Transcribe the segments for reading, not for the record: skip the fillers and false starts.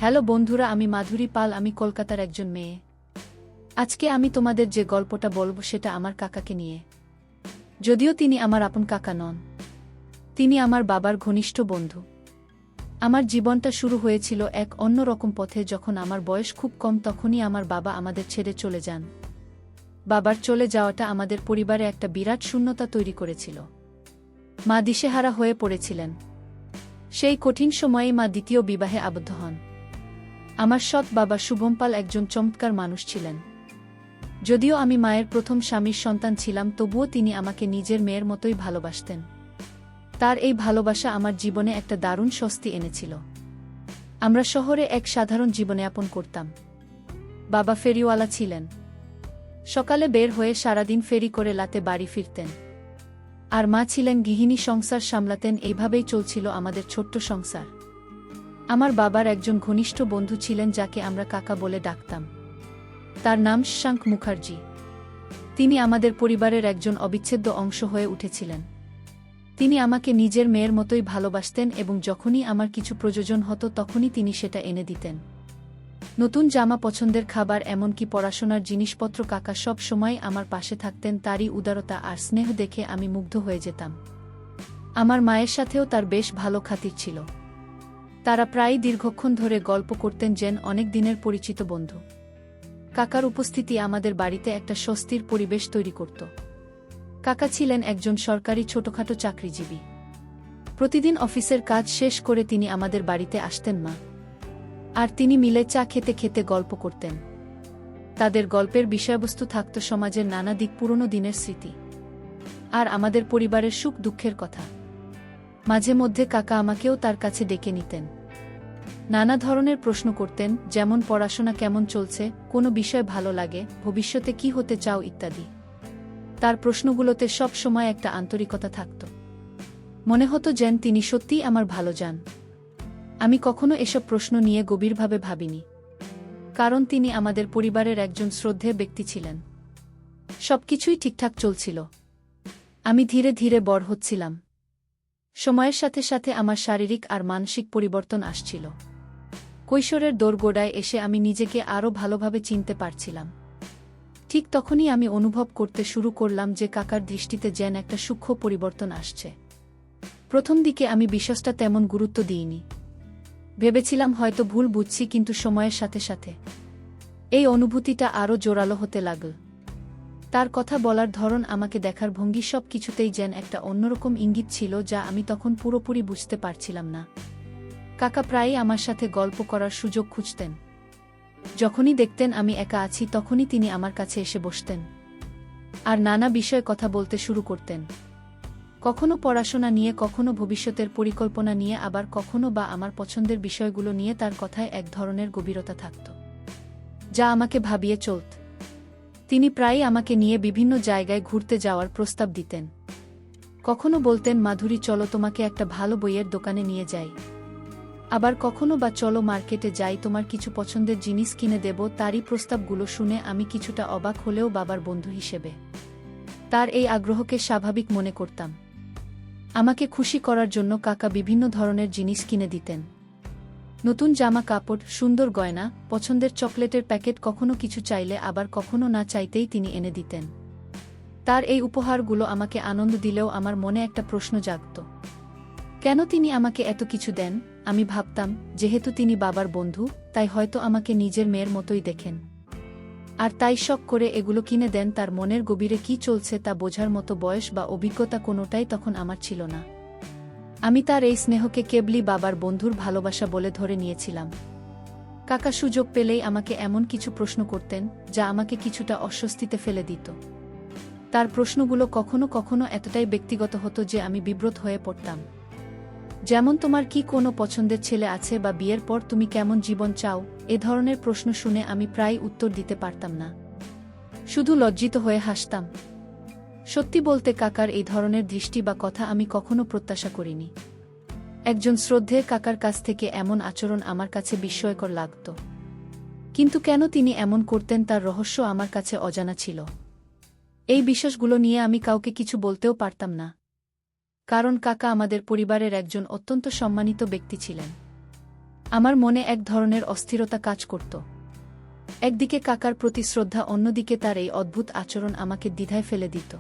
Hello বন্ধুরা, আমি মাধুরী পাল। আমি কলকাতার একজন মেয়ে। আজকে আমি তোমাদের যে গল্পটা বলবো সেটা আমার কাকাকে নিয়ে। যদিও তিনি আমার আপন কাকা নন, তিনি আমার বাবার ঘনিষ্ঠ বন্ধু। আমার জীবনটা শুরু হয়েছিল এক অন্যরকম পথে। যখন আমার বয়স খুব কম তখনই আমার বাবা আমাদের ছেড়ে চলে যান। বাবার চলে যাওয়াটা আমাদের পরিবারে একটা বিরাট শূন্যতা তৈরি করেছিল। মা দিশেহারা হয়ে পড়েছিলেন। সেই কঠিন সময়েই মা দ্বিতীয় বিবাহে আবদ্ধ হন। আমার সৎ বাবা শুভম পাল একজন চমৎকার মানুষ ছিলেন। যদিও আমি মায়ের প্রথম স্বামীর সন্তান ছিলাম, তবুও তিনি আমাকে নিজের মেয়ের মতোই ভালোবাসতেন। তার এই ভালোবাসা আমার জীবনে একটা দারুণ স্বস্তি এনেছিল। আমরা শহরে এক সাধারণ জীবনযাপন করতাম। বাবা ফেরিওয়ালা ছিলেন। সকালে বের হয়ে সারাদিন ফেরি করে রাতে বাড়ি ফিরতেন। আর মা ছিলেন গৃহিণী, সংসার সামলাতেন। এইভাবেই চলছিল আমাদের ছোট্ট সংসার। আমার বাবার একজন ঘনিষ্ঠ বন্ধু ছিলেন যাকে আমরা কাকা বলে ডাকতাম। তার নাম শশাঙ্ক মুখার্জি। তিনি আমাদের পরিবারের একজন অবিচ্ছেদ্য অংশ হয়ে উঠেছিলেন। তিনি আমাকে নিজের মেয়ের মতোই ভালোবাসতেন এবং যখনই আমার কিছু প্রয়োজন হতো তখনই তিনি সেটা এনে দিতেন। নতুন জামা, পছন্দের খাবার, এমনকি পড়াশোনার জিনিসপত্র, কাকা সব সময় আমার পাশে থাকতেন। তারই উদারতা আর স্নেহ দেখে আমি মুগ্ধ হয়ে যেতাম। আমার মায়ের সাথেও তার বেশ ভালো খাতির ছিল। তারা প্রায়ই দীর্ঘক্ষণ ধরে গল্প করতেন, যেন অনেক দিনের পরিচিত বন্ধু। কাকার উপস্থিতি আমাদের বাড়িতে একটা স্বস্তির পরিবেশ তৈরি করত। কাকা ছিলেন একজন সরকারি ছোটখাটো চাকরিজীবী। প্রতিদিন অফিসের কাজ শেষ করে তিনি আমাদের বাড়িতে আসতেন। মা আর তিনি মিলে চা খেতে খেতে গল্প করতেন। তাদের গল্পের বিষয়বস্তু থাকত সমাজের নানা দিক, পুরনো দিনের স্মৃতি আর আমাদের পরিবারের সুখ দুঃখের কথা। মাঝে মধ্যে কাকা আমাকেও তার কাছে ডেকে নিতেন। নানা ধরনের প্রশ্ন করতেন, যেমন পড়াশোনা কেমন চলছে, কোনো বিষয় ভালো লাগে, ভবিষ্যতে কি হতে চাও ইত্যাদি। তার প্রশ্নগুলোতে সব সময় একটা আন্তরিকতা থাকত। মনে হতো যেন তিনি সত্যিই আমার ভালো চান। আমি কখনো এসব প্রশ্ন নিয়ে গভীরভাবে ভাবিনি, কারণ তিনি আমাদের পরিবারের একজন শ্রদ্ধেয় ব্যক্তি ছিলেন। সবকিছুই ঠিকঠাক চলছিল। আমি ধীরে ধীরে বড় হচ্ছিলাম। সময়ের সাথে সাথে আমার শারীরিক আর মানসিক পরিবর্তন আসছিল। কৈশোরের দোরগোড়ায় এসে আমি নিজেকে আরও ভালোভাবে চিনতে পারছিলাম। ঠিক তখনই আমি অনুভব করতে শুরু করলাম যে কাকার দৃষ্টিতে যেন একটা সূক্ষ্ম পরিবর্তন আসছে। প্রথম দিকে আমি বিষয়টা তেমন গুরুত্ব দিইনি। ভেবেছিলাম হয়তো ভুল বুঝছি, কিন্তু সময়ের সাথে সাথে এই অনুভূতিটা আরও জোরালো হতে লাগল। তার কথা বলার ধরন, আমাকে দেখার ভঙ্গি, সব কিছুতেই যেন একটা অন্যরকম ইঙ্গিত ছিল যা আমি তখন পুরোপুরি বুঝতে পারছিলাম না। কাকা প্রায়ই আমার সাথে গল্প করার সুযোগ খুঁজতেন। যখনই দেখতেন আমি একা আছি তখনই তিনি আমার কাছে এসে বসতেন আর নানা বিষয়ে কথা বলতে শুরু করতেন। কখনো পড়াশোনা নিয়ে, কখনো ভবিষ্যতের পরিকল্পনা নিয়ে, আবার কখনো বা আমার পছন্দের বিষয়গুলো নিয়ে। তার কথায় এক ধরনের গভীরতা থাকত যা আমাকে ভাবিয়ে চলত। তিনি প্রায়ই আমাকে নিয়ে বিভিন্ন জায়গায় ঘুরতে যাওয়ার প্রস্তাব দিতেন। কখনো বলতেন, মাধুরী চলো তোমাকে একটা ভালো বইয়ের দোকানে নিয়ে যাই। আবার কখনো বা চলো মার্কেটে যাই, তোমার কিছু পছন্দের জিনিস কিনে দেব। তারই প্রস্তাবগুলো শুনে আমি কিছুটা অবাক হলেও বাবার বন্ধু হিসেবে তার এই আগ্রহকে স্বাভাবিক মনে করতাম। আমাকে খুশি করার জন্য কাকা বিভিন্ন ধরনের জিনিস কিনে দিতেন। নতুন জামা কাপড়, সুন্দর গয়না, পছন্দের চকলেটের প্যাকেট। কখনো কিছু চাইলে, আবার কখনো না চাইতেই তিনি এনে দিতেন। তার এই উপহারগুলো আমাকে আনন্দ দিলেও আমার মনে একটা প্রশ্ন জাগত, কেন তিনি আমাকে এত কিছু দেন? আমি ভাবতাম, যেহেতু তিনি বাবার বন্ধু, তাই হয়তো আমাকে নিজের মেয়ের মতোই দেখেন, আর তাই শখ করে এগুলো কিনে দেন। তার মনের গভীরে কি চলছে তা বোঝার মতো বয়স বা অভিজ্ঞতা কোনোটাই তখন আমার ছিল না। আমি তার এই স্নেহকে কেবলই বাবার বন্ধুর ভালোবাসা বলে ধরে নিয়েছিলাম। কাকা সুযোগ পেলেই আমাকে এমন কিছু প্রশ্ন করতেন যা আমাকে কিছুটা অস্বস্তিতে ফেলে দিত। তার প্রশ্নগুলো কখনো কখনো এতটাই ব্যক্তিগত হতো যে আমি বিব্রত হয়ে পড়তাম। যেমন, তোমার কি কোনো পছন্দের ছেলে আছে, বা বিয়ের পর তুমি কেমন জীবন চাও? এ ধরনের প্রশ্ন শুনে আমি প্রায় উত্তর দিতে পারতাম না, শুধু লজ্জিত হয়ে হাসতাম। সত্যি বলতে, কাকার এই ধরনের দৃষ্টি বা কথা আমি কখনো প্রত্যাশা করিনি। একজন শ্রদ্ধেয় কাকার কাছ থেকে এমন আচরণ আমার কাছে বিস্ময়কর লাগত। কিন্তু কেন তিনি এমন করতেন তার রহস্য আমার কাছে অজানা ছিল। এই বিষয়গুলো নিয়ে আমি কাউকে কিছু বলতেও পারতাম না, কারণ কাকা আমাদের পরিবারের একজন অত্যন্ত সম্মানিত ব্যক্তি ছিলেন। আমার মনে এক ধরনের অস্থিরতা কাজ করত। একদিকে কাকার প্রতি শ্রদ্ধা, অন্যদিকে তার এই অদ্ভুত আচরণ আমাকে দ্বিধায় ফেলে দিত।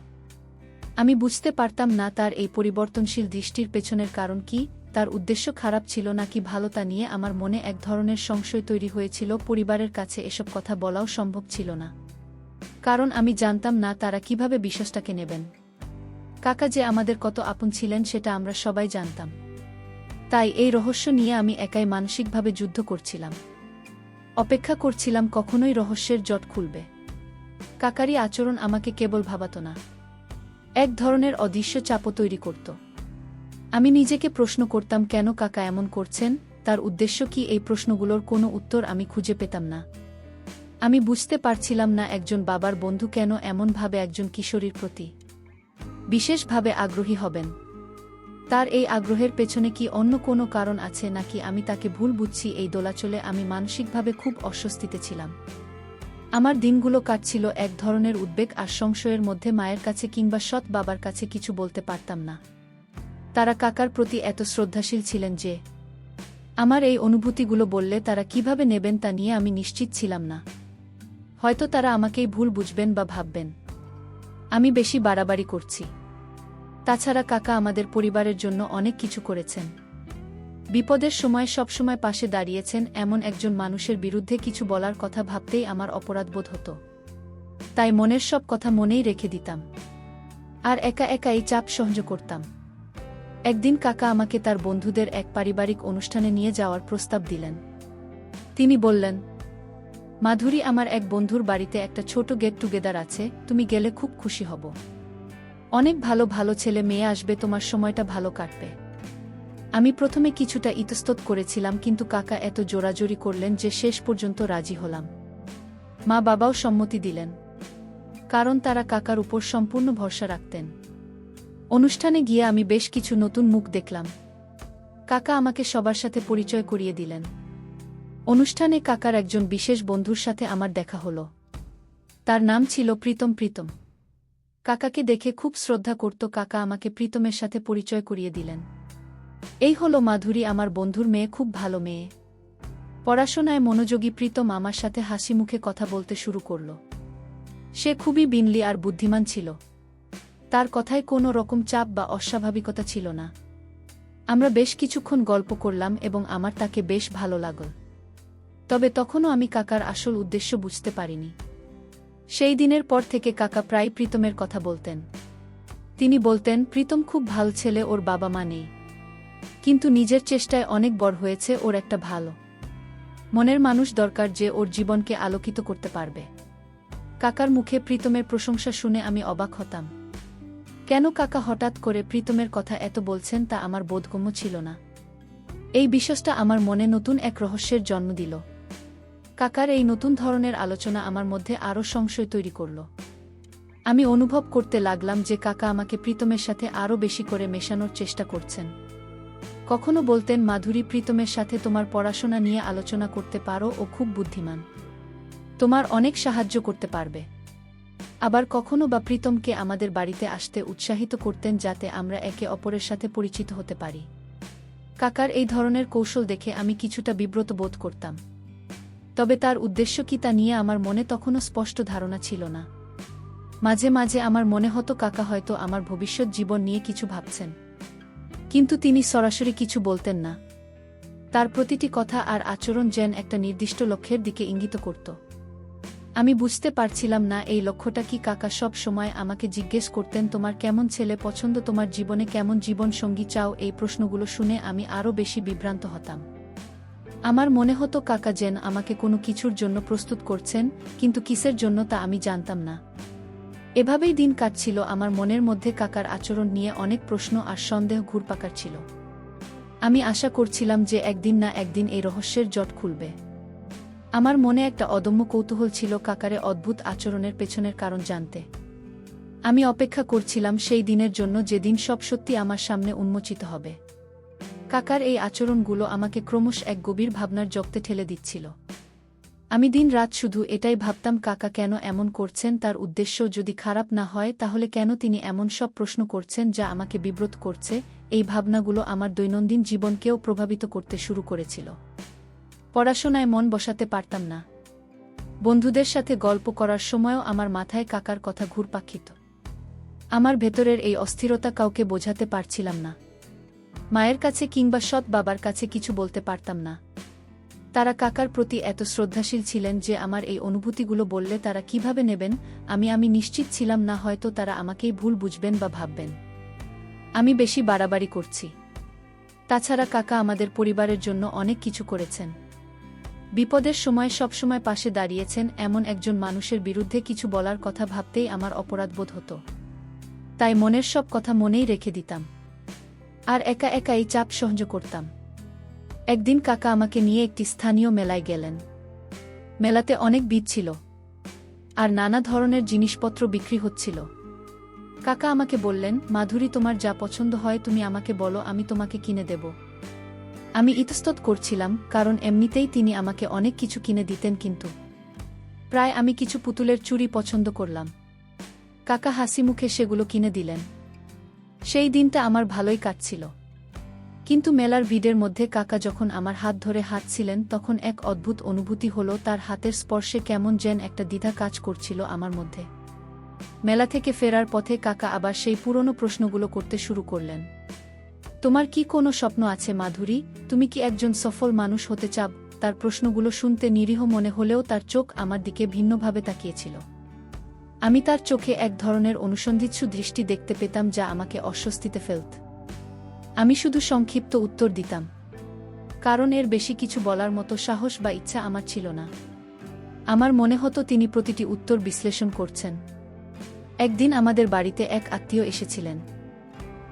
আমি বুঝতে পারতাম না তার এই পরিবর্তনশীল দৃষ্টির পেছনের কারণ কি, তার উদ্দেশ্য খারাপ ছিল নাকি ভালো তা নিয়ে আমার মনে এক ধরনের সংশয় তৈরি হয়েছিল। পরিবারের কাছে এসব কথা বলাও সম্ভব ছিল না, কারণ আমি জানতাম না তারা কিভাবে বিশ্বাসটাকে নেবেন। কাকা যে আমাদের কত আপন ছিলেন সেটা আমরা সবাই জানতাম। তাই এই রহস্য নিয়ে আমি একাই মানসিকভাবে যুদ্ধ করছিলাম। অপেক্ষা করছিলাম কখনোই রহস্যের জট খুলবে। কাকারই আচরণ আমাকে কেবল ভাবাত না, এক ধরনের অদৃশ্য চাপও তৈরি করত। আমি নিজেকে প্রশ্ন করতাম, কেন কাকা এমন করছেন, তার উদ্দেশ্য কি? এই প্রশ্নগুলোর কোনো উত্তর আমি খুঁজে পেতাম না। আমি বুঝতে পারছিলাম না একজন বাবার বন্ধু কেন এমনভাবে একজন কিশোরীর প্রতি বিশেষভাবে আগ্রহী হবেন। তার এই আগ্রহের পেছনে কি অন্য কোনো কারণ আছে, নাকি আমি তাকে ভুল বুঝছি? এই দোলাচলে আমি মানসিকভাবে খুব অস্বস্তিতে ছিলাম। আমার দিনগুলো কাটছিল এক ধরনের উদ্বেগ আর সংশয়ের মধ্যে। মায়ের কাছে কিংবা সৎ বাবার কাছে কিছু বলতে পারতাম না। তারা কাকার প্রতি এত শ্রদ্ধাশীল ছিলেন যে আমার এই অনুভূতিগুলো বললে তারা কিভাবে নেবেন তা নিয়ে আমি নিশ্চিত ছিলাম না। হয়তো তারা আমাকেই ভুল বুঝবেন বা ভাববেন আমি বেশি বাড়াবাড়ি করছি। তাছাড়া কাকা আমাদের পরিবারের জন্য অনেক কিছু করেছেন। বিপদের সময় সবসময় পাশে দাঁড়িয়েছেন। এমন একজন মানুষের বিরুদ্ধে কিছু বলার কথা ভাবতেই আমার অপরাধবোধ হতো। তাই মনের সব কথা মনেই রেখে দিতাম আর একা একা এই চাপ সহ্য করতাম। একদিন কাকা আমাকে তার বন্ধুদের এক পারিবারিক অনুষ্ঠানে নিয়ে যাওয়ার প্রস্তাব দিলেন। তিনি বললেন, মাধুরী, আমার এক বন্ধুর বাড়িতে একটা ছোট গেট টুগেদার আছে, তুমি গেলে খুব খুশি হব। অনেক ভালো ভালো ছেলে মেয়ে আসবে, তোমার সময়টা ভালো কাটবে। আমি প্রথমে কিছুটা ইতস্তত করেছিলাম, কিন্তু কাকা এত জোরাজোরি করলেন যে শেষ পর্যন্ত রাজি হলাম। মা বাবাও সম্মতি দিলেন, কারণ তারা কাকার উপর সম্পূর্ণ ভরসা রাখতেন। অনুষ্ঠানে গিয়ে আমি বেশ কিছু নতুন মুখ দেখলাম। কাকা আমাকে সবার সাথে পরিচয় করিয়ে দিলেন। অনুষ্ঠানে কাকার একজন বিশেষ বন্ধুর সাথে আমার দেখা হলো। তার নাম ছিল প্রীতম। প্রীতম কাকাকে দেখে খুব শ্রদ্ধা করত। কাকা আমাকে প্রীতমের সাথে পরিচয় করিয়ে দিলেন। এই হলো মাধুরী, আমার বন্ধুর মেয়ে, খুব ভালো মেয়ে, পড়াশোনায় মনোযোগী। প্রীতম আমার সাথে হাসি মুখে কথা বলতে শুরু করল। সে খুবই বিনয়ী আর বুদ্ধিমান ছিল। তার কথায় কোনো রকম চাপ বা অস্বাভাবিকতা ছিল না। আমরা বেশ কিছুক্ষণ গল্প করলাম এবং আমার তাকে বেশ ভালো লাগল। তবে তখনও আমি কাকার আসল উদ্দেশ্য বুঝতে পারিনি। সেই দিনের পর থেকে কাকা প্রায় প্রীতমের কথা বলতেন। তিনি বলতেন, প্রীতম খুব ভালো ছেলে, ওর বাবা মা নেই, কিন্তু নিজের চেষ্টায় অনেক বড় হয়েছে। ওর একটা ভালো মনের মানুষ দরকার যে ওর জীবনকে আলোকিত করতে পারবে। কাকার মুখে প্রীতমের প্রশংসা শুনে আমি অবাক হতাম। কেন কাকা হঠাৎ করে প্রীতমের কথা এত বলছেন তা আমার বোধগম্য ছিল না। এই বিষয়টা আমার মনে নতুন এক রহস্যের জন্ম দিল। কাকার এই নতুন ধরনের আলোচনা আমার মধ্যে আরও সংশয় তৈরি করল। আমি অনুভব করতে লাগলাম যে কাকা আমাকে প্রীতমের সাথে আরও বেশি করে মেশানোর চেষ্টা করছেন। কখনো বলতেন, মাধুরী, প্রীতমের সাথে তোমার পড়াশোনা নিয়ে আলোচনা করতে পারো, ও খুব বুদ্ধিমান, তোমার অনেক সাহায্য করতে পারবে। আবার কখনো বা প্রীতমকে আমাদের বাড়িতে আসতে উৎসাহিত করতেন যাতে আমরা একে অপরের সাথে পরিচিত হতে পারি। কাকার এই ধরনের কৌশল দেখে আমি কিছুটা বিব্রত বোধ করতাম। তবে তার উদ্দেশ্য কি তা নিয়ে আমার মনে তখনও স্পষ্ট ধারণা ছিল না। মাঝে মাঝে আমার মনে হতো কাকা হয়তো আমার ভবিষ্যৎ জীবন নিয়ে কিছু ভাবছেন, কিন্তু তিনি সরাসরি কিছু বলতেন না। তার প্রতিটি কথা আর আচরণ যেন একটা নির্দিষ্ট লক্ষ্যের দিকে ইঙ্গিত করত। আমি বুঝতে পারছিলাম না এই লক্ষ্যটা কি। কাকা সব সময় আমাকে জিজ্ঞেস করতেন, তোমার কেমন ছেলে পছন্দ, তোমার জীবনে কেমন জীবন সঙ্গী চাও? এই প্রশ্নগুলো শুনে আমি আরও বেশি বিভ্রান্ত হতাম। আমার মনে হতো কাকা যেন আমাকে কোনো কিছুর জন্য প্রস্তুত করছেন, কিন্তু কিসের জন্য তা আমি জানতাম না। এভাবেই দিন কাটছিল। আমার মনের মধ্যে কাকার আচরণ নিয়ে অনেক প্রশ্ন আর সন্দেহ ঘুরপাকার ছিল। আমি আশা করছিলাম যে একদিন না একদিন এই রহস্যের জট খুলবে। আমার মনে একটা অদম্য কৌতূহল ছিল কাকারে অদ্ভুত আচরণের পেছনের কারণ জানতে। আমি অপেক্ষা করছিলাম সেই দিনের জন্য যেদিন সব সত্যি আমার সামনে উন্মোচিত হবে। কাকার এই আচরণগুলো আমাকে ক্রমশ এক গভীর ভাবনার জগতে ঠেলে দিচ্ছিল। আমি দিন রাত শুধু এটাই ভাবতাম, কাকা কেন এমন করছেন? তার উদ্দেশ্য যদি খারাপ না হয় তাহলে কেন তিনি এমন সব প্রশ্ন করছেন যা আমাকে বিব্রত করছে? এই ভাবনাগুলো আমার দৈনন্দিন জীবনকেও প্রভাবিত করতে শুরু করেছিল। পড়াশোনায় মন বসাতে পারতাম না। বন্ধুদের সাথে গল্প করার সময়ও আমার মাথায় কাকার কথা ঘুরপাক খেত। আমার ভেতরের এই অস্থিরতা কাউকে বোঝাতে পারছিলাম না। মায়ের কাছে কিংবা সৎ বাবার কাছে কিছু বলতে পারতাম না। তারা কাকার প্রতি এত শ্রদ্ধাশীল ছিলেন যে আমার এই অনুভূতিগুলো বললে তারা কিভাবে নেবেন আমি নিশ্চিত ছিলাম না। হয়তো তারা আমাকেই ভুল বুঝবেন বা ভাববেন আমি বেশি বাড়াবাড়ি করছি। তাছাড়া কাকা আমাদের পরিবারের জন্য অনেক কিছু করেছেন। বিপদের সময় সবসময় পাশে দাঁড়িয়েছেন। এমন একজন মানুষের বিরুদ্ধে কিছু বলার কথা ভাবতেই আমার অপরাধবোধ হতো। তাই মনের সব কথা মনেই রেখে দিতাম আর একা একা এই চাপ সহ্য করতাম। একদিন কাকা আমাকে নিয়ে একটি স্থানীয় মেলায় গেলেন। মেলাতে অনেক ভিড় ছিল আর নানা ধরনের জিনিসপত্র বিক্রি হচ্ছিল। কাকা আমাকে বললেন, মাধুরী, তোমার যা পছন্দ হয় তুমি আমাকে বলো, আমি তোমাকে কিনে দেব। আমি ইতস্তত করছিলাম, কারণ এমনিতেই তিনি আমাকে অনেক কিছু কিনে দিতেন, কিন্তু প্রায় আমি কিছু পুতুলের চুড়ি পছন্দ করলাম। কাকা হাসি মুখে সেগুলো কিনে দিলেন। সেই দিনটা আমার ভালোই কাটছিল। কিন্তু মেলার ভিড়ের মধ্যে কাকা যখন আমার হাত ধরে হাঁটছিলেন তখন এক অদ্ভুত অনুভূতি হলো। তার হাতের স্পর্শে কেমন যেন একটা দ্বিধা কাজ করছিল আমার মধ্যে। মেলা থেকে ফেরার পথে কাকা আবার সেই পুরনো প্রশ্নগুলো করতে শুরু করলেন। তোমার কি কোনো স্বপ্ন আছে মাধুরী? তুমি কি একজন সফল মানুষ হতে চাও? তার প্রশ্নগুলো শুনতে নিরীহ মনে হলেও তার চোখ আমার দিকে ভিন্নভাবে তাকিয়েছিল। আমি তার চোখে এক ধরনের অনুসন্ধিৎসু দৃষ্টি দেখতে পেতাম যা আমাকে অস্বস্তিতে ফেলত। আমি শুধু সংক্ষিপ্ত উত্তর দিতাম, কারণ এর বেশি কিছু বলার মতো সাহস বা ইচ্ছা আমার ছিল না। আমার মনে হতো তিনি প্রতিটি উত্তর বিশ্লেষণ করছেন। একদিন আমাদের বাড়িতে এক আত্মীয় এসেছিলেন।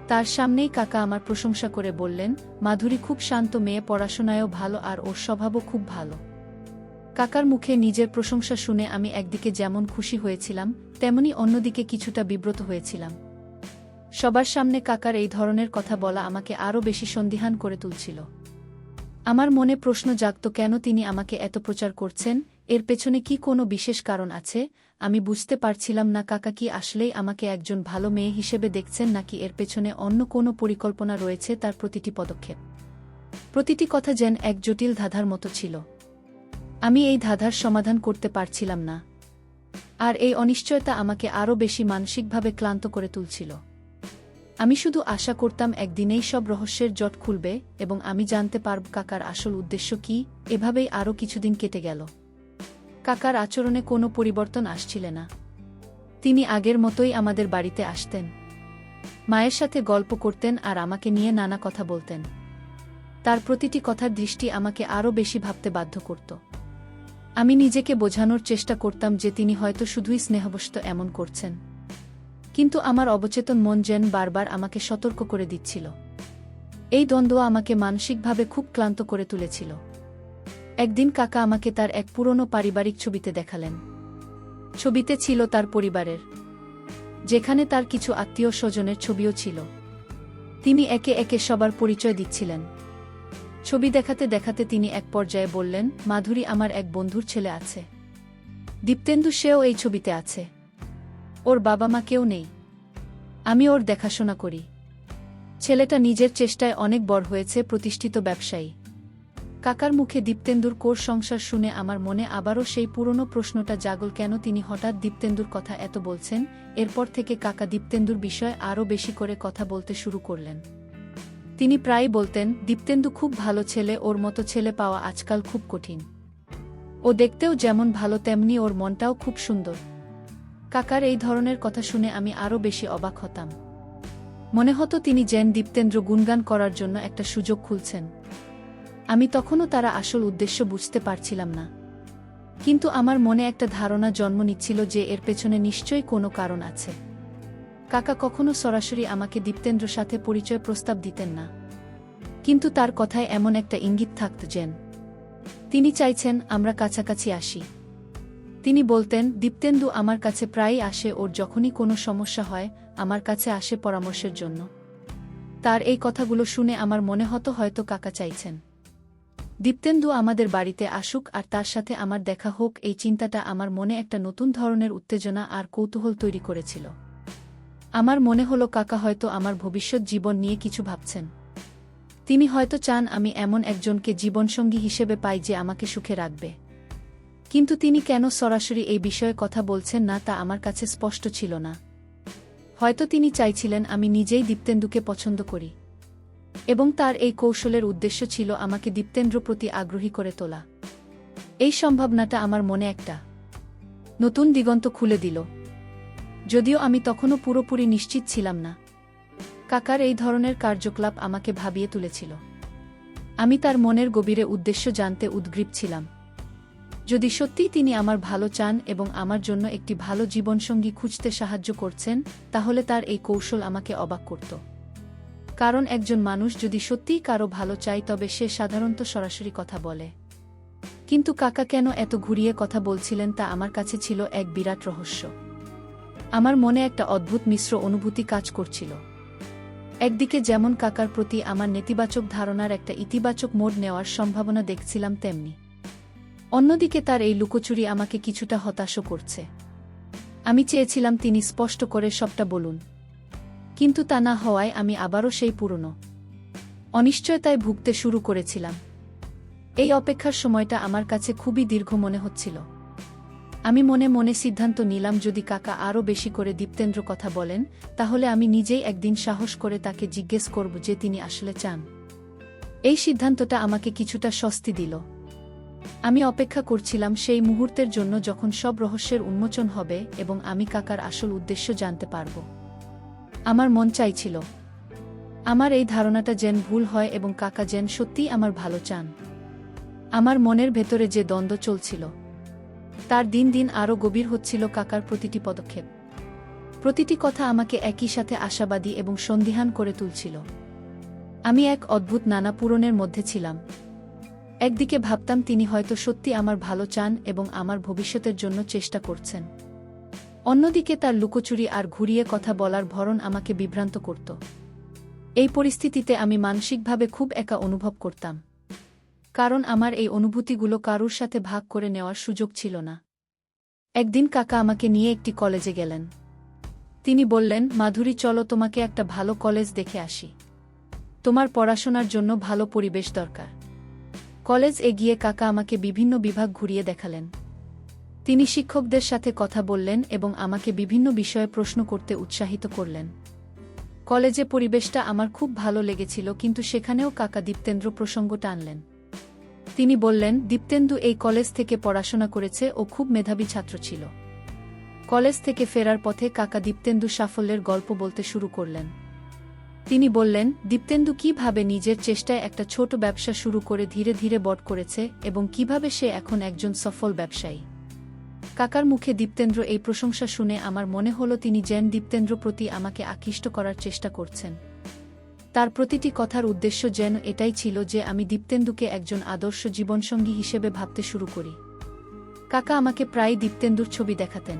তার সামনেই কাকা আমার প্রশংসা করে বললেন, মাধুরী খুব শান্ত মেয়ে, পড়াশোনায়ও ভালো আর ওর স্বভাবও খুব ভালো। কাকার মুখে নিজের প্রশংসা শুনে আমি একদিকে যেমন খুশি হয়েছিলাম তেমনি অন্যদিকে কিছুটা বিব্রত হয়েছিলাম। সবার সামনে কাকার এই ধরনের কথা বলা আমাকে আরও বেশি সন্দিহান করে তুলছিল। আমার মনে প্রশ্ন জাগত, কেন তিনি আমাকে এত প্রচার করছেন? এর পেছনে কি কোনো বিশেষ কারণ আছে? আমি বুঝতে পারছিলাম না কাকা কি আসলেই আমাকে একজন ভালো মেয়ে হিসেবে দেখছেন, নাকি এর পেছনে অন্য কোনো পরিকল্পনা রয়েছে। তার প্রতিটি পদক্ষেপ, প্রতিটি কথা যেন এক জটিল ধাঁধার মতো ছিল। আমি এই ধাঁধার সমাধান করতে পারছিলাম না, আর এই অনিশ্চয়তা আমাকে আরও বেশি মানসিকভাবে ক্লান্ত করে তুলছিল। আমি শুধু আশা করতাম একদিনেই সব রহস্যের জট খুলবে এবং আমি জানতে পারব কাকার আসল উদ্দেশ্য কি। এভাবেই আরও কিছুদিন কেটে গেল। কাকার আচরণে কোনো পরিবর্তন আসছিল না। তিনি আগের মতোই আমাদের বাড়িতে আসতেন, মায়ের সাথে গল্প করতেন আর আমাকে নিয়ে নানা কথা বলতেন। তার প্রতিটি কথার দৃষ্টি আমাকে আরও বেশি ভাবতে বাধ্য করত। আমি নিজেকে বোঝানোর চেষ্টা করতাম যে তিনি হয়তো শুধুই স্নেহবশত এমন করছেন, কিন্তু আমার অবচেতন মন যেন বারবার আমাকে সতর্ক করে দিচ্ছিল। এই দ্বন্দ্ব আমাকে মানসিকভাবে খুব ক্লান্ত করে তুলেছিল। একদিন কাকা আমাকে তার এক পুরনো পারিবারিক ছবিতে দেখালেন। ছবিতে ছিল তার পরিবারের, যেখানে তার কিছু আত্মীয় স্বজনের ছবিও ছিল। তিনি একে একে সবার পরিচয় দিচ্ছিলেন। ছবি দেখাতে দেখাতে তিনি এক পর্যায়ে বললেন, মাধুরী, আমার এক বন্ধুর ছেলে আছে, দীপ্তেন্দু, সেও এই ছবিতে আছে। ওর বাবা মা কেউ নেই, আমি ওর দেখাশোনা করি। ছেলেটা নিজের চেষ্টায় অনেক বড় হয়েছে, প্রতিষ্ঠিত ব্যবসায়ী। কাকার মুখে দীপ্তেন্দুর কোর সংসার শুনে আমার মনে আবারও সেই পুরনো প্রশ্নটা জাগল, কেন তিনি হঠাৎ দীপ্তেন্দুর কথা এত বলছেন। এরপর থেকে কাকা দীপ্তেন্দুর বিষয়ে আরও বেশি করে কথা বলতে শুরু করলেন। তিনি প্রায় বলতেন, দীপ্তেন্দু খুব ভালো ছেলে, ওর মতো ছেলে পাওয়া আজকাল খুব কঠিন। ও দেখতেও যেমন ভালো তেমনি ওর মনটাও খুব সুন্দর। কাকার এই ধরনের কথা শুনে আমি আরও বেশি অবাক হতাম। মনে হতো তিনি যেন দীপ্তেন্দ্র গুণগান করার জন্য একটা সুযোগ খুলছেন। আমি তখনও তারা আসল উদ্দেশ্য বুঝতে পারছিলাম না, কিন্তু আমার মনে একটা ধারণা জন্ম নিচ্ছিল যে এর পেছনে নিশ্চয়ই কোনো কারণ আছে। কাকা কখনো সরাসরি আমাকে দীপ্তেন্দ্র সাথে পরিচয় প্রস্তাব দিতেন না, কিন্তু তার কথায় এমন একটা ইঙ্গিত থাকত যেন তিনি চাইছেন আমরা কাছাকাছি আসি। তিনি বলতেন, দীপ্তেন্দু আমার কাছে প্রায়ই আসে, ওর যখনই কোনো সমস্যা হয় আমার কাছে আসে পরামর্শের জন্য। তার এই কথাগুলো শুনে আমার মনে হতো হয়তো কাকা চাইছেন দীপ্তেন্দু আমাদের বাড়িতে আসুক আর তার সাথে আমার দেখা হোক। এই চিন্তাটা আমার মনে একটা নতুন ধরনের উত্তেজনা আর কৌতূহল তৈরি করেছিল। আমার মনে হলো কাকা হয়তো আমার ভবিষ্যৎ জীবন নিয়ে কিছু ভাবছেন। তিনি হয়তো চান আমি এমন একজনকে জীবনসঙ্গী হিসেবে পাই যে আমাকে সুখে রাখবে। কিন্তু তিনি কেন সরাসরি এই বিষয়ে কথা বলছেন না তা আমার কাছে স্পষ্ট ছিল না। হয়তো তিনি চাইছিলেন আমি নিজেই দীপ্তেন্দুকে পছন্দ করি, এবং তার এই কৌশলের উদ্দেশ্য ছিল আমাকে দীপ্তেন্দ্র প্রতি আগ্রহী করে তোলা। এই সম্ভাবনাটা আমার মনে একটা নতুন দিগন্ত খুলে দিল, যদিও আমি তখনও পুরোপুরি নিশ্চিত ছিলাম না। কাকার এই ধরনের কার্যকলাপ আমাকে ভাবিয়ে তুলেছিল। আমি তার মনের গভীরে উদ্দেশ্য জানতে উদ্গ্রীব ছিলাম। যদি সত্যিই তিনি আমার ভালো চান এবং আমার জন্য একটি ভালো জীবনসঙ্গী খুঁজতে সাহায্য করছেন, তাহলে তার এই কৌশল আমাকে অবাক করত। কারণ একজন মানুষ যদি সত্যিই কারো ভালো চায় তবে সে সাধারণত সরাসরি কথা বলে। কিন্তু কাকা কেন এত ঘুরিয়ে কথা বলছিলেন তা আমার কাছে ছিল এক বিরাট রহস্য। আমার মনে একটা অদ্ভুত মিশ্র অনুভূতি কাজ করছিল। একদিকে যেমন কাকার প্রতি আমার নেতিবাচক ধারণার একটা ইতিবাচক মোড় নেওয়ার সম্ভাবনা দেখছিলাম, তেমনি অন্যদিকে তার এই লুকোচুরি আমাকে কিছুটা হতাশও করছে। আমি চেয়েছিলাম তিনি স্পষ্ট করে সবটা বলুন, কিন্তু তা না হওয়ায় আমি আবারও সেই পুরনো অনিশ্চয়তায় ভুগতে শুরু করেছিলাম। এই অপেক্ষার সময়টা আমার কাছে খুবই দীর্ঘ মনে হচ্ছিল। আমি মনে মনে সিদ্ধান্ত নিলাম যদি কাকা আরও বেশি করে দীপ্তেন্দ্র কথা বলেন, তাহলে আমি নিজেই একদিন সাহস করে তাকে জিজ্ঞেস করব যে তিনি আসলে চান। এই সিদ্ধান্তটা আমাকে কিছুটা স্বস্তি দিল। আমি অপেক্ষা করছিলাম সেই মুহূর্তের জন্য যখন সব রহস্যের উন্মোচন হবে এবং আমি কাকার আসল উদ্দেশ্য জানতে পারব। আমার মন চাইছিল আমার এই ধারণাটা যেন ভুল হয় এবং কাকা যেন সত্যিই আমার ভালো চান। আমার মনের ভেতরে যে দ্বন্দ্ব চলছিল তার দিন দিন আরও গভীর হচ্ছিল। কাকার প্রতিটি পদক্ষেপ, প্রতিটি কথা আমাকে একই সাথে আশাবাদী এবং সন্দিহান করে তুলছিল। আমি এক অদ্ভুত নানা পূরণের মধ্যে ছিলাম। একদিকে ভাবতাম তিনি হয়তো সত্যি আমার ভালো চান এবং আমার ভবিষ্যতের জন্য চেষ্টা করছেন। অন্যদিকে তার লুকোচুরি আর ঘুরিয়ে কথা বলার ধরন আমাকে বিভ্রান্ত করত। এই পরিস্থিতিতে আমি মানসিকভাবে খুব একা অনুভব করতাম, কারণ আমার এই অনুভূতিগুলো কারুর সাথে ভাগ করে নেওয়ার সুযোগ ছিল না। একদিন কাকা আমাকে নিয়ে একটি কলেজে গেলেন। তিনি বললেন, মাধুরী, চলো, তোমাকে একটা ভালো কলেজ দেখে আসি। তোমার পড়াশোনার জন্য ভালো পরিবেশ দরকার। কলেজ এগিয়ে কাকা আমাকে বিভিন্ন বিভাগ ঘুরিয়ে দেখালেন। তিনি শিক্ষকদের সাথে কথা বললেন এবং আমাকে বিভিন্ন বিষয়ে প্রশ্ন করতে উৎসাহিত করলেন। কলেজে পরিবেশটা আমার খুব ভালো লেগেছিল, কিন্তু সেখানেও কাকা দীপ্তেন্দ্র প্রসঙ্গ টানলেন। তিনি বললেন, দীপ্তেন্দু এই কলেজ থেকে পড়াশোনা করেছে, ও খুব মেধাবী ছাত্র ছিল। কলেজ থেকে ফেরার পথে কাকা দীপ্তেন্দু সাফল্যের গল্প বলতে শুরু করলেন। তিনি বললেন, দীপ্তেন্দু কিভাবে নিজের চেষ্টায় একটা ছোট ব্যবসা শুরু করে ধীরে ধীরে বড় করেছে এবং কিভাবে সে এখন একজন সফল ব্যবসায়ী। কাকার মুখে দীপ্তেন্দ্র এই প্রশংসা শুনে আমার মনে হলো তিনি যেন দীপ্তেন্দ্র প্রতি আমাকে আকৃষ্ট করার চেষ্টা করছেন। তার প্রতিটি কথার উদ্দেশ্য যেন এটাই ছিল যে আমি দীপ্তেন্দুকে একজন আদর্শ জীবনসঙ্গী হিসেবে ভাবতে শুরু করি। কাকা আমাকে প্রায় দীপ্তেন্দুর ছবি দেখাতেন।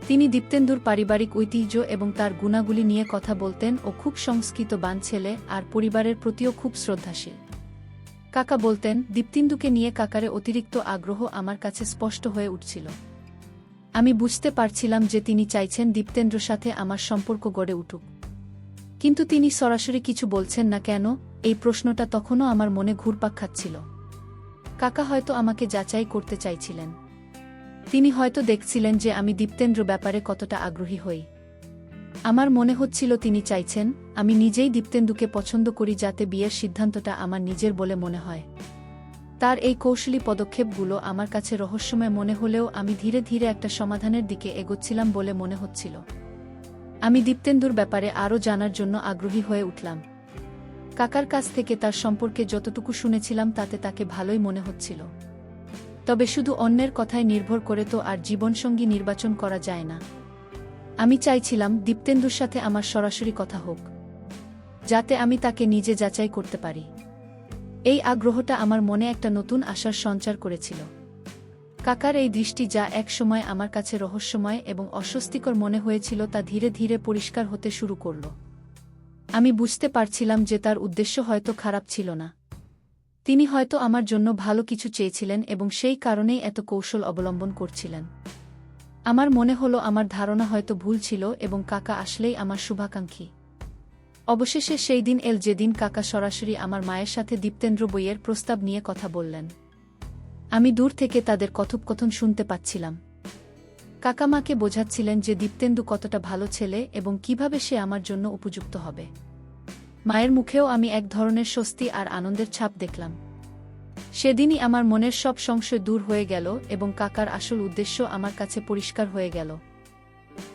তিনি দীপ্তেন্দুর পারিবারিক ঐতিহ্য এবং তার গুণাগুলি নিয়ে কথা বলতেন। ও খুব সংস্কৃতবান ছেলে আর পরিবারের প্রতিও খুব শ্রদ্ধাশীল। কাকা বলতেন, দীপ্তেন্দুকে নিয়ে কাকারে অতিরিক্ত আগ্রহ আমার কাছে স্পষ্ট হয়ে উঠছিল। আমি বুঝতে পারছিলাম যে তিনি চাইছেন দীপ্তেন্দ্রর সাথে আমার সম্পর্ক গড়ে উঠুক, কিন্তু তিনি সরাসরি কিছু বলছেন না কেন, এই প্রশ্নটা তখনও আমার মনে ঘুরপাক খাচ্ছিল। কাকা হয়তো আমাকে যাচাই করতে চাইছিলেন। তিনি হয়তো দেখছিলেন যে আমি দীপ্তেন্দ্র ব্যাপারে কতটা আগ্রহী হই। আমার মনে হচ্ছিল তিনি চাইছেন আমি নিজেই দীপ্তেন্দুকে পছন্দ করি, যাতে বিয়ের সিদ্ধান্তটা আমার নিজের বলে মনে হয়। তার এই কৌশলী পদক্ষেপগুলো আমার কাছে রহস্যময় মনে হলেও আমি ধীরে ধীরে একটা সমাধানের দিকে এগোচ্ছিলাম বলে মনে হচ্ছিল। আমি দীপ্তেন্দুর ব্যাপারে আরও জানার জন্য আগ্রহী হয়ে উঠলাম। কাকার কাছ থেকে তার সম্পর্কে যতটুকু শুনেছিলাম তাতে তাকে ভালোই মনে হচ্ছিল। তবে শুধু অন্যের কথায় নির্ভর করে তো আর জীবনসঙ্গী নির্বাচন করা যায় না। আমি চাইছিলাম দীপ্তেন্দুর সাথে আমার সরাসরি কথা হোক, যাতে আমি তাকে নিজে যাচাই করতে পারি। এই আগ্রহটা আমার মনে একটা নতুন আশার সঞ্চার করেছিল। কাকার এই দৃষ্টি, যা এক সময় আমার কাছে রহস্যময় এবং অস্বস্তিকর মনে হয়েছিল, তা ধীরে ধীরে পরিষ্কার হতে শুরু করল। আমি বুঝতে পারছিলাম যে তার উদ্দেশ্য হয়তো খারাপ ছিল না। তিনি হয়তো আমার জন্য ভালো কিছু চেয়েছিলেন এবং সেই কারণেই এত কৌশল অবলম্বন করছিলেন। আমার মনে হলো আমার ধারণা হয়তো ভুল ছিল এবং কাকা আসলেই আমার শুভাকাঙ্ক্ষী। অবশেষে সেই দিন এল যেদিন কাকা সরাসরি আমার মায়ের সাথে দীপ্তেন্দ্র বইয়ের প্রস্তাব নিয়ে কথা বললেন। আমি দূর থেকে তাদের কথোপকথন শুনতে পাচ্ছিলাম। কাকা মাকে বোঝাচ্ছিলেন যে দীপ্তেন্দু কতটা ভালো ছেলে এবং কিভাবে সে আমার জন্য উপযুক্ত হবে। মায়ের মুখেও আমি এক ধরনের স্বস্তি আর আনন্দের ছাপ দেখলাম। সেদিনই আমার মনের সব সংশয় দূর হয়ে গেল এবং কাকার আসল উদ্দেশ্য আমার কাছে পরিষ্কার হয়ে গেল।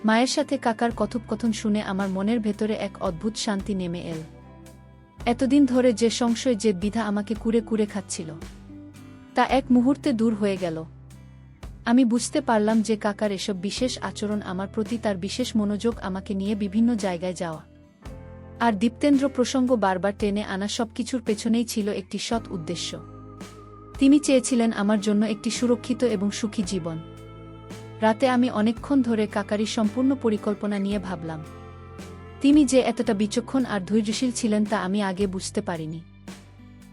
মায়ের সাথে কাকার কথোপকথন শুনে আমার মনের ভেতরে এক অদ্ভুত শান্তি নেমে এল। এতদিন ধরে যে সংশয়, যে দ্বিধা আমাকে কুরে কুরে খাচ্ছিল, তা এক মুহূর্তে দূর হয়ে গেল। আমি বুঝতে পারলাম যে কাকার এসব বিশেষ আচরণ, আমার প্রতি তার বিশেষ মনোযোগ, আমাকে নিয়ে বিভিন্ন জায়গায় যাওয়া আর দীপ্তেন্দ্র প্রসঙ্গ বারবার টেনে আনা সবকিছুর পেছনেই ছিল একটি সৎ উদ্দেশ্য। তিনি চেয়েছিলেন আমার জন্য একটি সুরক্ষিত এবং সুখী জীবন। রাতে আমি অনেকক্ষণ ধরে কাকারি সম্পূর্ণ পরিকল্পনা নিয়ে ভাবলাম। তিনি যে এতটা বিচক্ষণ আর ধৈর্যশীল ছিলেন তা আমি আগে বুঝতে পারিনি।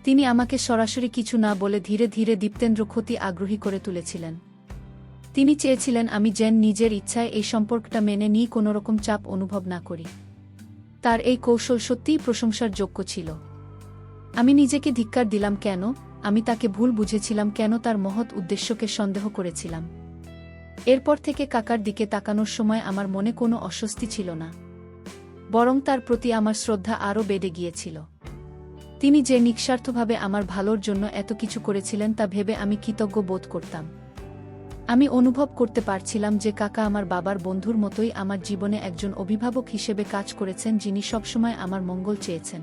তিনি আমাকে সরাসরি কিছু না বলে ধীরে ধীরে দীপ্তেন্দ্র ক্ষতি আগ্রহী করে তুলেছিলেন। তিনি চেয়েছিলেন আমি যেন নিজের ইচ্ছায় এই সম্পর্কটা মেনে নিয়ে কোনোরকম চাপ অনুভব না করি। তার এই কৌশল সত্যিই প্রশংসার যোগ্য ছিল। আমি নিজেকে ধিক্কার দিলাম, কেন আমি তাকে ভুল বুঝেছিলাম, কেন তার মহৎ উদ্দেশ্যকে সন্দেহ করেছিলাম। এরপর থেকে কাকার দিকে তাকানোর সময় আমার মনে কোনো অস্বস্তি ছিল না, বরং তার প্রতি আমার শ্রদ্ধা আরও বেড়ে গিয়েছিল। তিনি যে নিঃস্বার্থভাবে আমার ভালোর জন্য এত কিছু করেছিলেন তা ভেবে আমি কৃতজ্ঞ বোধ করতাম। আমি অনুভব করতে পারছিলাম যে কাকা আমার বাবার বন্ধুর মতোই আমার জীবনে একজন অভিভাবক হিসেবে কাজ করেছেন, যিনি সবসময় আমার মঙ্গল চেয়েছেন।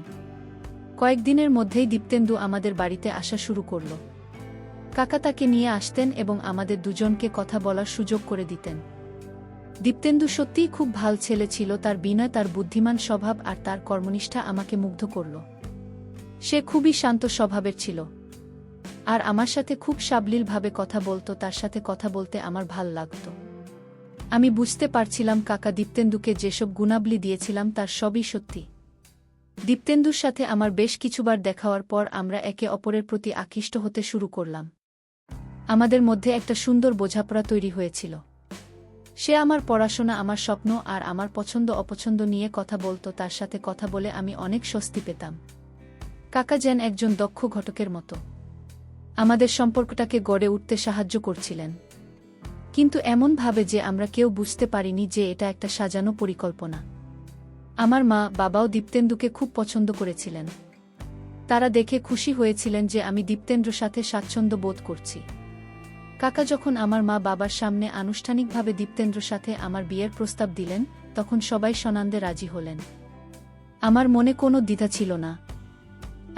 কয়েকদিনের মধ্যেই দীপ্তেন্দু আমাদের বাড়িতে আসা শুরু করল। কাকা তাকে নিয়ে আসতেন এবং আমাদের দুজনকে কথা বলার সুযোগ করে দিতেন। দীপ্তেন্দু সত্যিই খুব ভাল ছেলে ছিল। তার বিনয়, তার বুদ্ধিমান স্বভাব আর তার কর্মনিষ্ঠা আমাকে মুগ্ধ করল। সে খুবই শান্ত স্বভাবের ছিল আর আমার সাথে খুব সাবলীলভাবে কথা বলতো। তার সাথে কথা বলতে আমার ভাল লাগত। আমি বুঝতে পারছিলাম কাকা দীপ্তেন্দুকে যেসব গুণাবলী দিয়েছিলাম তার সবই সত্যি। দীপ্তেন্দুর সাথে আমার বেশ কিছুবার দেখা হওয়ার পর আমরা একে অপরের প্রতি আকৃষ্ট হতে শুরু করলাম। আমাদের মধ্যে একটা সুন্দর বোঝাপড়া তৈরি হয়েছিল। সে আমার পড়াশোনা, আমার স্বপ্ন আর আমার পছন্দ অপছন্দ নিয়ে কথা বলতো। তার সাথে কথা বলে আমি অনেক স্বস্তি পেতাম। কাকা যেন একজন দক্ষ ঘটকের মতো আমাদের সম্পর্কটাকে গড়ে উঠতে সাহায্য করছিলেন, কিন্তু এমনভাবে যে আমরা কেউ বুঝতে পারিনি যে এটা একটা সাজানো পরিকল্পনা। আমার মা বাবাও দীপ্তেন্দুকে খুব পছন্দ করেছিলেন। তারা দেখে খুশি হয়েছিলেন যে আমি দীপ্তেন্দ্রর সাথে স্বাচ্ছন্দ্য বোধ করছি। কাকা যখন আমার মা বাবার সামনে আনুষ্ঠানিকভাবে দীপ্তেন্দ্রর সাথে আমার বিয়ের প্রস্তাব দিলেন, তখন সবাই সনান্দে রাজি হলেন। আমার মনে কোনো দ্বিধা ছিল না।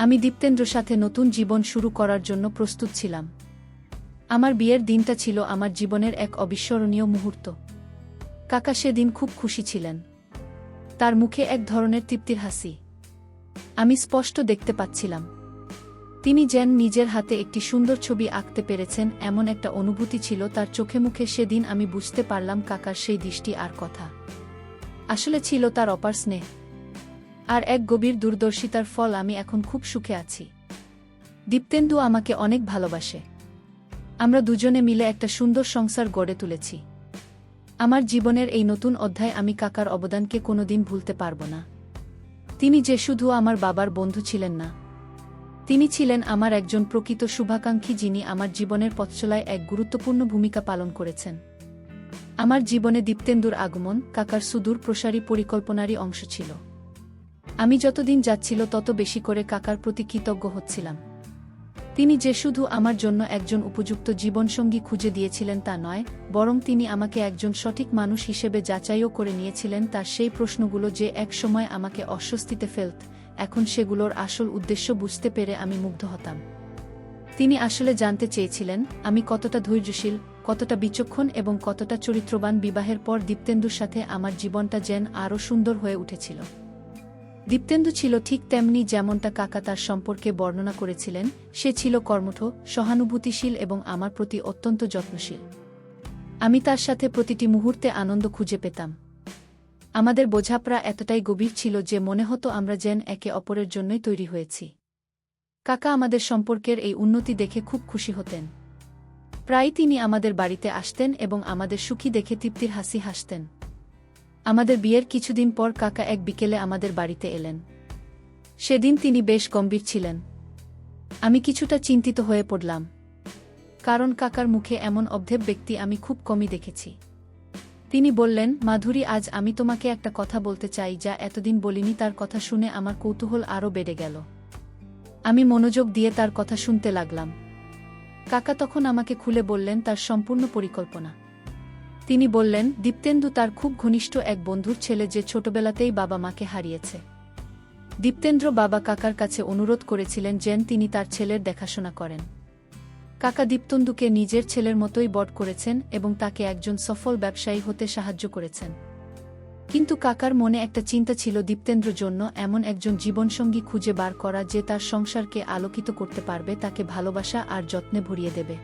আমি দীপ্তেন্দ্রর সাথে নতুন জীবন শুরু করার জন্য প্রস্তুত ছিলাম। আমার বিয়ের দিনটা ছিল আমার জীবনের এক অবিস্মরণীয় মুহূর্ত। কাকা সেদিন খুব খুশি ছিলেন। তার মুখে এক ধরনের তৃপ্তির হাসি আমি স্পষ্ট দেখতে পাচ্ছিলাম। তিনি যেন নিজের হাতে একটি সুন্দর ছবি আঁকতে পেরেছেন, এমন একটা অনুভূতি ছিল তার চোখে মুখে। সেদিন আমি বুঝতে পারলাম কাকার সেই দৃষ্টি আর কথা আসলে ছিল তার অপার স্নেহ আর এক গভীর দূরদর্শিতার ফল। আমি এখন খুব সুখে আছি। দীপ্তেন্দু আমাকে অনেক ভালোবাসে। আমরা দুজনে মিলে একটা সুন্দর সংসার গড়ে তুলেছি। আমার জীবনের এই নতুন অধ্যায় আমি কাকার অবদানকে কোনোদিন ভুলতে পারব না। তিনি যে শুধু আমার বাবার বন্ধু ছিলেন না, তিনি ছিলেন আমার একজন প্রকৃত শুভাকাঙ্ক্ষী, যিনি আমার জীবনের পথচলায় এক গুরুত্বপূর্ণ ভূমিকা পালন করেছেন। আমার জীবনে দীপ্তেন্দুর আগমন কাকার সুদূর প্রসারী পরিকল্পনারই অংশ ছিল। আমি যতদিন যাচ্ছিল তত বেশি করে কাকার প্রতি কৃতজ্ঞ হচ্ছিলাম। তিনি যে শুধু আমার জন্য একজন উপযুক্ত জীবনসঙ্গী খুঁজে দিয়েছিলেন তা নয়, বরং তিনি আমাকে একজন সঠিক মানুষ হিসেবে যাচাইও করে নিয়েছিলেন। তার সেই প্রশ্নগুলো যে এক সময় আমাকে অস্বস্তিতে ফেলত, এখন সেগুলোর আসল উদ্দেশ্য বুঝতে পেরে আমি মুগ্ধ হতাম। তিনি আসলে জানতে চেয়েছিলেন আমি কতটা ধৈর্যশীল, কতটা বিচক্ষণ এবং কতটা চরিত্রবান। বিবাহের পর দীপ্তেন্দুর সাথে আমার জীবনটা যেন আরও সুন্দর হয়ে উঠেছিল। দীপ্তেন্দু ছিল ঠিক তেমনি যেমনটা কাকা তার সম্পর্কে বর্ণনা করেছিলেন। সে ছিল কর্মঠ, সহানুভূতিশীল এবং আমার প্রতি অত্যন্ত যত্নশীল। আমি তার সাথে প্রতিটি মুহূর্তে আনন্দ খুঁজে পেতাম। আমাদের বোঝাপড়া এতটাই গভীর ছিল যে মনে হতো আমরা যেন একে অপরের জন্যই তৈরি হয়েছি। কাকা আমাদের সম্পর্কের এই উন্নতি দেখে খুব খুশি হতেন। প্রায়ই তিনি আমাদের বাড়িতে আসতেন এবং আমাদের সুখী দেখে তৃপ্তির হাসি হাসতেন। আমাদের বিয়ের কিছুদিন পর কাকা এক বিকেলে আমাদের বাড়িতে এলেন। সেদিন তিনি বেশ গম্ভীর ছিলেন। আমি কিছুটা চিন্তিত হয়ে পড়লাম, কারণ কাকার মুখে এমন অভ্যেব ব্যক্তি আমি খুব কমই দেখেছি। তিনি বললেন, মাধুরী, আজ আমি তোমাকে একটা কথা বলতে চাই যা এতদিন বলিনি। তার কথা শুনে আমার কৌতূহল আরও বেড়ে গেল। আমি মনোযোগ দিয়ে তার কথা শুনতে লাগলাম। কাকা তখন আমাকে খুলে বললেন তার সম্পূর্ণ পরিকল্পনা। তিনি বললেন, দীপ্তেন্দু তার খুব ঘনিষ্ঠ এক বন্ধুর ছেলে যে ছোটবেলাতেই বাবা মাকে হারিয়েছে। দীপ্তেন্দ্র বাবা কাকার কাছে অনুরোধ করেছিলেন যেন তিনি তার ছেলের দেখাশোনা করেন। কাকা দীপ্তেন্দুকে নিজের ছেলের মতোই বড় করেছেন এবং তাকে একজন সফল ব্যবসায়ী হতে সাহায্য করেছেন। কিন্তু কাকার মনে একটা চিন্তা ছিল, দীপ্তেন্দ্রর জন্য এমন একজন জীবনসঙ্গী খুঁজে বার করা যে তার সংসারকে আলোকিত করতে পারবে, তাকে ভালোবাসা আর যত্নে ভরিয়ে দেবে।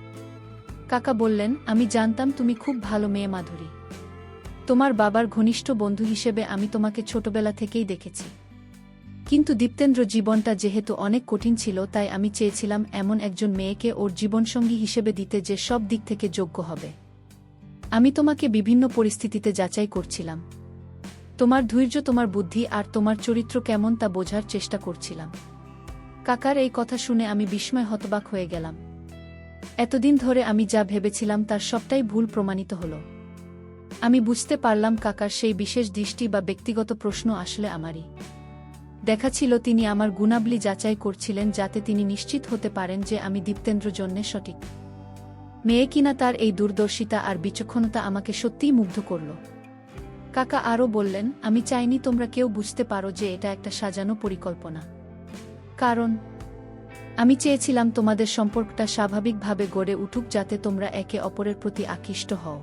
কাকা বললেন, আমি জানতাম তুমি খুব ভালো মেয়ে মাধুরী। তোমার বাবার ঘনিষ্ঠ বন্ধু হিসেবে আমি তোমাকে ছোটবেলা থেকেই দেখেছি। কিন্তু দীপ্তেন্দ্র জীবনটা যেহেতু অনেক কঠিন ছিল, তাই আমি চেয়েছিলাম এমন একজন মেয়েকে ওর জীবনসঙ্গী হিসেবে দিতে যে সব দিক থেকে যোগ্য হবে। আমি তোমাকে বিভিন্ন পরিস্থিতিতে যাচাই করছিলাম। তোমার ধৈর্য, তোমার বুদ্ধি আর তোমার চরিত্র কেমন তা বোঝার চেষ্টা করছিলাম। কাকার এই কথা শুনে আমি বিস্ময় হতবাক হয়ে গেলাম। এতদিন ধরে আমি যা ভেবেছিলাম তার সবটাই ভুল প্রমাণিত হলো। আমি বুঝতে পারলাম কাকার সেই বিশেষ দৃষ্টি বা ব্যক্তিগত প্রশ্ন আসলে আমারই দেখা ছিল। তিনি আমার গুণাবলী যাচাই করছিলেন যাতে তিনি নিশ্চিত হতে পারেন যে আমি দীপ্তেন্দ্রর জন্যে সঠিক মেয়ে কিনা। তার এই দূরদর্শিতা আর বিচক্ষণতা আমাকে সত্যিই মুগ্ধ করল। কাকা আরও বললেন, আমি চাইনি তোমরা কেউ বুঝতে পারো যে এটা একটা সাজানো পরিকল্পনা। কারণ আমি চেয়েছিলাম তোমাদের সম্পর্কটা স্বাভাবিকভাবে গড়ে উঠুক, যাতে তোমরা একে অপরের প্রতি আকৃষ্ট হও।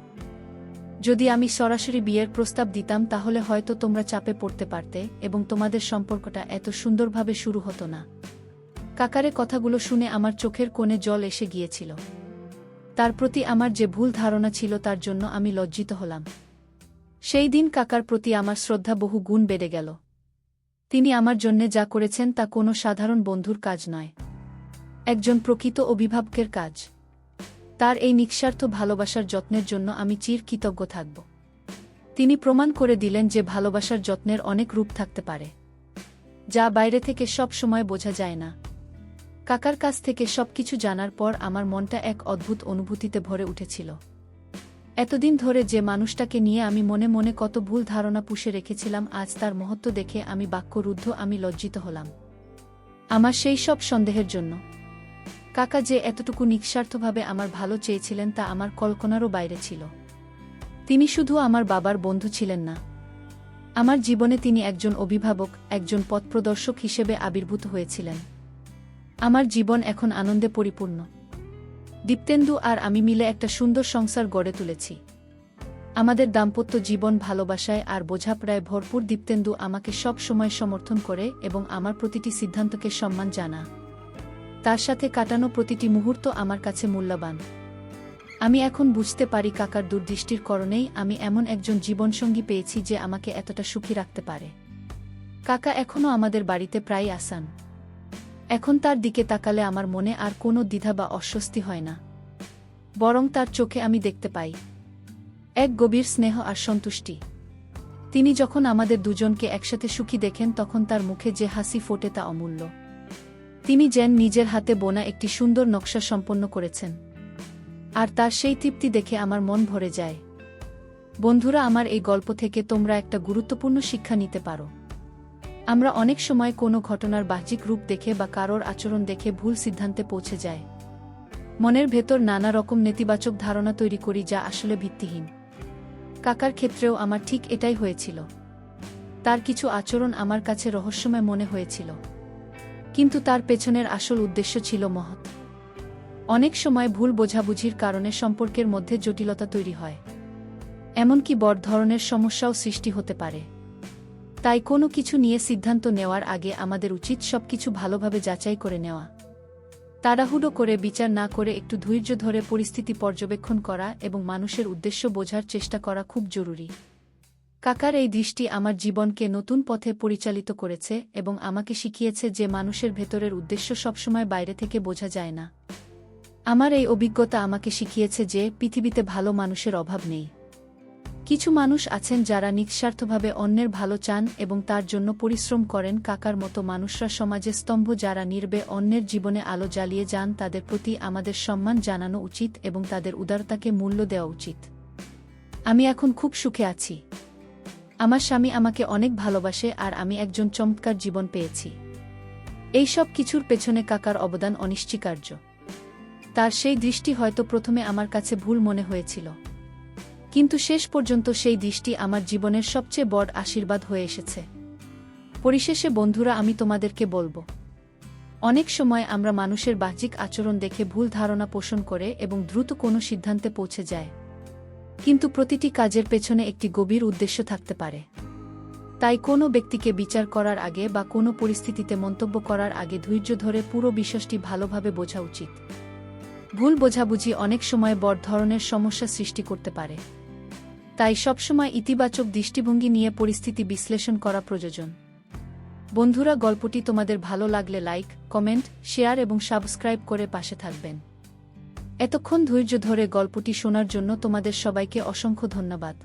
যদি আমি সরাসরি বিয়ের প্রস্তাব দিতাম তাহলে হয়তো তোমরা চাপে পড়তে পারতে এবং তোমাদের সম্পর্কটা এত সুন্দরভাবে শুরু হতো না। কাকারে কথাগুলো শুনে আমার চোখের কোণে জল এসে গিয়েছিল। তার প্রতি আমার যে ভুল ধারণা ছিল তার জন্য আমি লজ্জিত হলাম। সেই দিন কাকার প্রতি আমার শ্রদ্ধা বহু গুণ বেড়ে গেল। তিনি আমার জন্যে যা করেছেন তা কোনো সাধারণ বন্ধুর কাজ নয়, একজন প্রকৃত অভিভাবকের কাজ। তার এই নিঃস্বার্থ ভালোবাসার যত্নের জন্য আমি চির কৃতজ্ঞ থাকব। তিনি প্রমাণ করে দিলেন যে ভালোবাসার যত্নের অনেক রূপ থাকতে পারে, যা বাইরে থেকে সব সময় বোঝা যায় না। কাকার কাছ থেকে সবকিছু জানার পর আমার মনটা এক অদ্ভুত অনুভূতিতে ভরে উঠেছিল। এতদিন ধরে যে মানুষটাকে নিয়ে আমি মনে মনে কত ভুল ধারণা পুষে রেখেছিলাম, আজ তার মহত্ব দেখে আমি বাক্যরুদ্ধ। আমি লজ্জিত হলাম আমার সেই সব সন্দেহের জন্য। কাকা যে এতটুকু নিঃস্বার্থভাবে আমার ভালো চেয়েছিলেন তা আমার কল্পনারও বাইরে ছিল। তিনি শুধু আমার বাবার বন্ধু ছিলেন না, আমার জীবনে তিনি একজন অভিভাবক, একজন পথপ্রদর্শক হিসেবে আবির্ভূত হয়েছিলেন। আমার জীবন এখন আনন্দে পরিপূর্ণ। দীপ্তেন্দু আর আমি মিলে একটা সুন্দর সংসার গড়ে তুলেছি। আমাদের দাম্পত্য জীবন ভালোবাসায় আর বোঝাপড়ায় ভরপুর। দীপ্তেন্দু আমাকে সব সময় সমর্থন করে এবং আমার প্রতিটি সিদ্ধান্তকে সম্মান জানা। তার সাথে কাটানো প্রতিটি মুহূর্ত আমার কাছে মূল্যবান। আমি এখন বুঝতে পারি কাকার দূরদৃষ্টির কারণেই আমি এমন একজন জীবনসঙ্গী পেয়েছি যে আমাকে এতটা সুখী রাখতে পারে। কাকা এখনও আমাদের বাড়িতে প্রায় আসেন। এখন তার দিকে তাকালে আমার মনে আর কোনো দ্বিধা বা অস্বস্তি হয় না, বরং তার চোখে আমি দেখতে পাই এক গভীর স্নেহ আর সন্তুষ্টি। তিনি যখন আমাদের দুজনকে একসাথে সুখী দেখেন তখন তার মুখে যে হাসি ফোটে তা অমূল্য। তিনি যেন নিজের হাতে বোনা একটি সুন্দর নকশা সম্পন্ন করেছেন, আর তার সেই তৃপ্তি দেখে আমার মন ভরে যায়। বন্ধুরা, আমার এই গল্প থেকে তোমরা একটা গুরুত্বপূর্ণ শিক্ষা নিতে পারো। আমরা অনেক সময় কোনো ঘটনার বাহ্যিক রূপ দেখে বা কারোর আচরণ দেখে ভুল সিদ্ধান্তে পৌঁছে যায়। মনের ভেতর নানা রকম নেতিবাচক ধারণা তৈরি করি যা আসলে ভিত্তিহীন। কাকার ক্ষেত্রেও আমার ঠিক এটাই হয়েছিল। তার কিছু আচরণ আমার কাছে রহস্যময় মনে হয়েছিল, কিন্তু তার পেছনের আসল উদ্দেশ্য ছিল মহৎ। অনেক সময় ভুল বোঝাবুঝির কারণে সম্পর্কের মধ্যে জটিলতা তৈরি হয়, এমনকি বড় ধরনের সমস্যাও সৃষ্টি হতে পারে। তাই কোনো কিছু নিয়ে সিদ্ধান্ত নেওয়ার আগে আমাদের উচিত সবকিছু ভালোভাবে যাচাই করে নেওয়া। তাড়াহুড়ো করে বিচার না করে একটু ধৈর্য ধরে পরিস্থিতি পর্যবেক্ষণ করা এবং মানুষের উদ্দেশ্য বোঝার চেষ্টা করা খুব জরুরি। কাকার এই দৃষ্টি আমার জীবনকে নতুন পথে পরিচালিত করেছে এবং আমাকে শিখিয়েছে যে মানুষের ভেতরের উদ্দেশ্য সবসময় বাইরে থেকে বোঝা যায় না। আমার এই অভিজ্ঞতা আমাকে শিখিয়েছে যে পৃথিবীতে ভালো মানুষের অভাব নেই, কিছু মানুষ আছেন যারা নিঃস্বার্থভাবে অন্যের ভালো চান এবং তার জন্য পরিশ্রম করেন। কাকার মতো মানুষরা সমাজে স্তম্ভ, যারা নির্বে অন্যের জীবনে আলো জ্বালিয়ে যান। তাদের প্রতি আমাদের সম্মান জানানো উচিত এবং তাদের উদারতাকে মূল্য দেওয়া উচিত। আমি এখন খুব সুখে আছি। আমার স্বামী আমাকে অনেক ভালোবাসে আর আমি একজন চমৎকার জীবন পেয়েছি। এই সব কিছুর পেছনে কাকার অবদান অনিশ্চিকার্য। তার সেই দৃষ্টি হয়তো প্রথমে আমার কাছে ভুল মনে হয়েছিল, কিন্তু শেষ পর্যন্ত সেই দৃষ্টি আমার জীবনের সবচেয়ে বড় আশীর্বাদ হয়ে এসেছে। পরিশেষে বন্ধুরা, আমি তোমাদেরকে বলবো, অনেক সময় আমরা মানুষের বাহ্যিক আচরণ দেখে ভুল ধারণা পোষণ করে এবং দ্রুত কোনো সিদ্ধান্তে পৌঁছে যায়, কিন্তু প্রতিটি কাজের পেছনে একটি গভীর উদ্দেশ্য থাকতে পারে। তাই কোনো ব্যক্তিকে বিচার করার আগে বা কোনো পরিস্থিতিতে মন্তব্য করার আগে ধৈর্য ধরে পুরো বিষয়টি ভালোভাবে বোঝা উচিত। ভুল বোঝাবুঝি অনেক সময় বড় ধরনের সমস্যা সৃষ্টি করতে পারে। তাই সবসময় ইতিবাচক দৃষ্টিভঙ্গি নিয়ে পরিস্থিতি বিশ্লেষণ করা প্রয়োজন। বন্ধুরা, গল্পটি তোমাদের ভালো লাগলে লাইক, কমেন্ট, শেয়ার এবং সাবস্ক্রাইব করে পাশে থাকবেন। এতক্ষণ ধৈর্য ধরে গল্পটি শোনার জন্য তোমাদের সবাইকে অসংখ্য ধন্যবাদ।